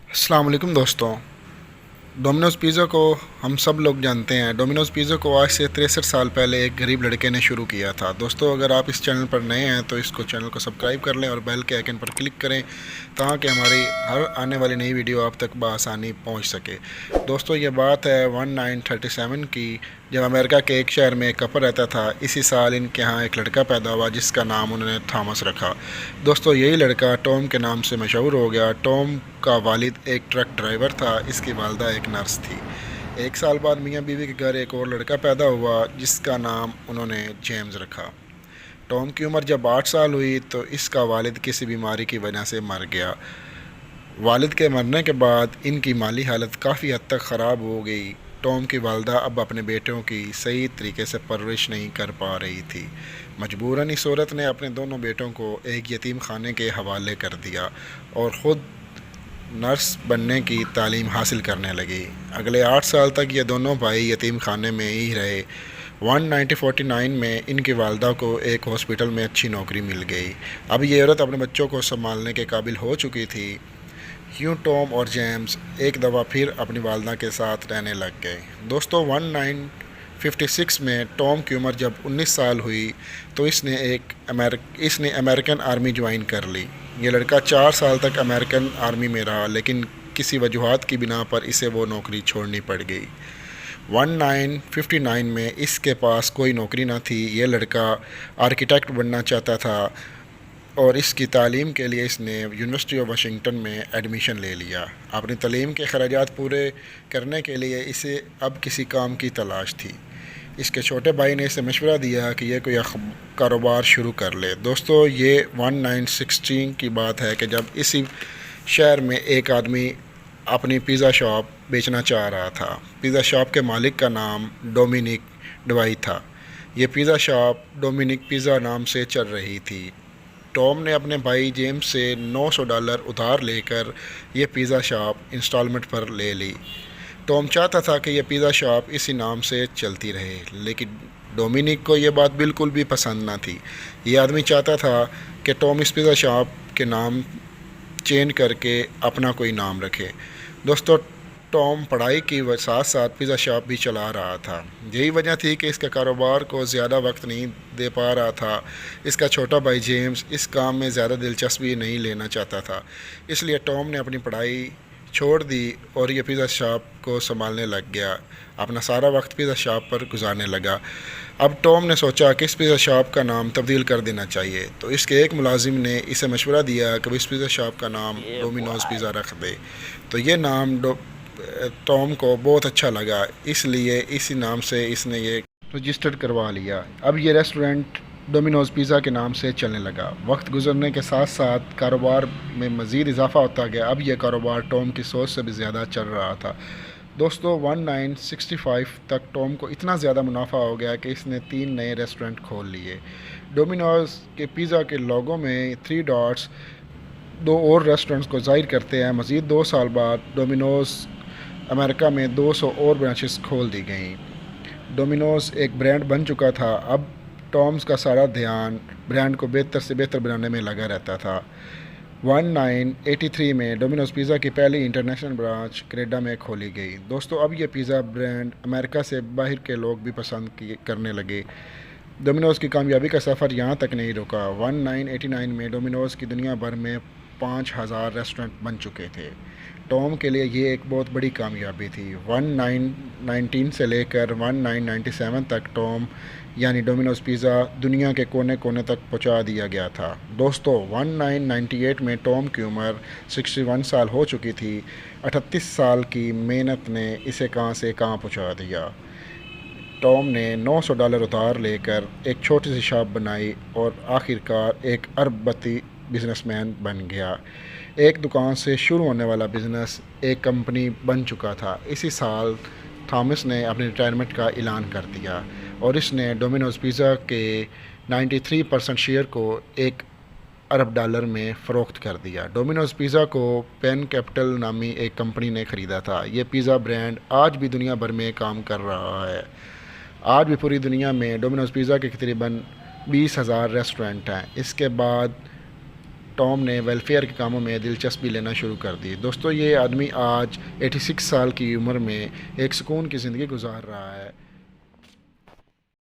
السلام علیکم دوستوں، ڈومینوز پیزا کو ہم سب لوگ جانتے ہیں۔ ڈومینوز پیزا کو آج سے 63 سال پہلے ایک غریب لڑکے نے شروع کیا تھا۔ دوستوں، اگر آپ اس چینل پر نئے ہیں تو اس کو چینل کو سبسکرائب کر لیں اور بیل کے آئیکن پر کلک کریں تاکہ ہماری ہر آنے والی نئی ویڈیو آپ تک بآسانی پہنچ سکے۔ دوستوں، یہ بات ہے 1937 کی، جب امریکہ کے ایک شہر میں ایک کپل رہتا تھا۔ اسی سال ان کے ہاں ایک لڑکا پیدا ہوا جس کا نام انہوں نے تھامس رکھا۔ دوستوں، یہی لڑکا ٹام کے نام سے مشہور ہو گیا۔ ٹام کا والد ایک ٹرک ڈرائیور تھا، اس کی والدہ ایک نرس تھی۔ ایک سال بعد میاں بیوی کے گھر ایک اور لڑکا پیدا ہوا جس کا نام انہوں نے جیمز رکھا۔ ٹام کی عمر جب 8 سال ہوئی تو اس کا والد کسی بیماری کی وجہ سے مر گیا۔ والد کے مرنے کے بعد ان کی مالی حالت کافی حد تک خراب ہو گئی۔ ٹام کی والدہ اب اپنے بیٹوں کی صحیح طریقے سے پرورش نہیں کر پا رہی تھی۔ مجبوراً اس عورت نے اپنے دونوں بیٹوں کو ایک یتیم خانے کے حوالے کر دیا اور خود نرس بننے کی تعلیم حاصل کرنے لگی۔ اگلے 8 سال تک یہ دونوں بھائی یتیم خانے میں ہی رہے۔ 1949 میں ان کی والدہ کو ایک ہاسپٹل میں اچھی نوکری مل گئی۔ اب یہ عورت اپنے بچوں کو سنبھالنے کے قابل ہو چکی تھی۔ یوں ٹام اور جیمز ایک دفعہ پھر اپنی والدہ کے ساتھ رہنے لگ گئے۔ دوستوں، 1956 میں ٹام کی عمر جب 19 سال ہوئی تو اس نے امریکن آرمی جوائن کر لی۔ یہ لڑکا 4 سال تک امریکن آرمی میں رہا، لیکن کسی وجوہات کی بنا پر اسے وہ نوکری چھوڑنی پڑ گئی۔ 1959 میں اس کے پاس کوئی نوکری نہ تھی۔ یہ لڑکا آرکیٹیکٹ بننا چاہتا تھا اور اس کی تعلیم کے لیے اس نے یونیورسٹی آف واشنگٹن میں ایڈمیشن لے لیا۔ اپنی تعلیم کے اخراجات پورے کرنے کے لیے اسے اب کسی کام کی تلاش تھی۔ اس کے چھوٹے بھائی نے اسے مشورہ دیا کہ یہ کوئی کاروبار شروع کر لے۔ دوستوں، یہ 1960 کی بات ہے کہ جب اسی شہر میں ایک آدمی اپنی پیزا شاپ بیچنا چاہ رہا تھا۔ پیزا شاپ کے مالک کا نام ڈومینک ڈوائی تھا۔ یہ پیزا شاپ ڈومینک پیزا نام سے چل رہی تھی۔ ٹام نے اپنے بھائی جیمز سے $900 ادھار لے کر یہ پیزا شاپ انسٹالمنٹ پر لے لی۔ ٹام چاہتا تھا کہ یہ پیزا شاپ اسی نام سے چلتی رہے، لیکن ڈومینک کو یہ بات بالکل بھی پسند نہ تھی۔ یہ آدمی چاہتا تھا کہ ٹام اس پیزا شاپ کے نام چینج کر کے اپنا کوئی نام رکھے۔ دوستو، ٹام پڑھائی کی ساتھ ساتھ پیزا شاپ بھی چلا رہا تھا۔ یہی وجہ تھی کہ اس کے کاروبار کو زیادہ وقت نہیں دے پا رہا تھا۔ اس کا چھوٹا بھائی جیمز اس کام میں زیادہ دلچسپی نہیں لینا چاہتا تھا، اس لیے ٹام نے اپنی پڑھائی چھوڑ دی اور یہ پیزا شاپ کو سنبھالنے لگ گیا۔ اپنا سارا وقت پیزا شاپ پر گزارنے لگا۔ اب ٹام نے سوچا کہ اس پیزا شاپ کا نام تبدیل کر دینا چاہیے، تو اس کے ایک ملازم نے اسے مشورہ دیا کہ وہ اس پیزا شاپ کا نام ڈومینوز پیزا رکھ دے۔ تو یہ نام ٹام کو بہت اچھا لگا، اس لیے اسی نام سے اس نے یہ رجسٹرڈ کروا لیا۔ اب یہ ریسٹورنٹ ڈومینوز پیزا کے نام سے چلنے لگا۔ وقت گزرنے کے ساتھ ساتھ کاروبار میں مزید اضافہ ہوتا گیا۔ اب یہ کاروبار ٹام کی سوچ سے بھی زیادہ چل رہا تھا۔ دوستو، 1965 تک ٹام کو اتنا زیادہ منافع ہو گیا کہ اس نے 3 نئے ریسٹورنٹ کھول لیے۔ ڈومینوز کے پیزا کے لوگو میں 3 ڈاٹس 2 اور ریسٹورنٹس کو ظاہر کرتے ہیں۔ مزید 2 سال بعد ڈومینوز امریکہ میں 200 اور برانچز کھول دی گئیں۔ ڈومینوز ایک برانڈ بن چکا تھا۔ اب ٹامز کا سارا دھیان برانڈ کو بہتر سے بہتر بنانے میں لگا رہتا تھا۔ 1983 میں ڈومینوز پیزا کی پہلی انٹرنیشنل برانچ کینیڈا میں کھولی گئی۔ دوستو، اب یہ پیزا برانڈ امریکہ سے باہر کے لوگ بھی پسند کرنے لگے۔ ڈومینوز کی کامیابی کا سفر یہاں تک نہیں رکا۔ 1989 میں ڈومینوز کی دنیا بھر میں 5000 ریسٹورنٹ بن چکے تھے۔ ٹام کے لیے یہ ایک بہت بڑی کامیابی تھی۔ 1919 سے لے کر 1997 تک ٹام یعنی ڈومینوز پیزا دنیا کے کونے کونے تک پہنچا دیا گیا تھا۔ دوستو، 1998 میں ٹام کی عمر 61 سال ہو چکی تھی۔ 38 سال کی محنت نے اسے کہاں سے کہاں پہنچا دیا۔ ٹام نے $900 ادھار لے کر ایک چھوٹی سی شاپ بنائی اور آخرکار ایک ارب پتی بزنس مین بن گیا۔ ایک دکان سے شروع ہونے والا بزنس ایک کمپنی بن چکا تھا۔ اسی سال تھامس نے اپنی ریٹائرمنٹ کا اعلان کر دیا اور اس نے ڈومینوز پیزا کے 93% شیئر کو $1 ارب میں فروخت کر دیا۔ ڈومینوز پیزا کو پین کیپٹل نامی ایک کمپنی نے خریدا تھا۔ یہ پیزا برانڈ آج بھی دنیا بھر میں کام کر رہا ہے۔ آج بھی پوری دنیا میں ڈومینوز پیزا کے تقریباً 20,000 ریسٹورنٹ ہیں۔ اس کے بعد ٹام نے ویلفیئر کے کاموں میں دلچسپی لینا شروع کر دی۔ دوستو یہ آدمی آج 86 سال کی عمر میں ایک سکون کی زندگی گزار رہا ہے۔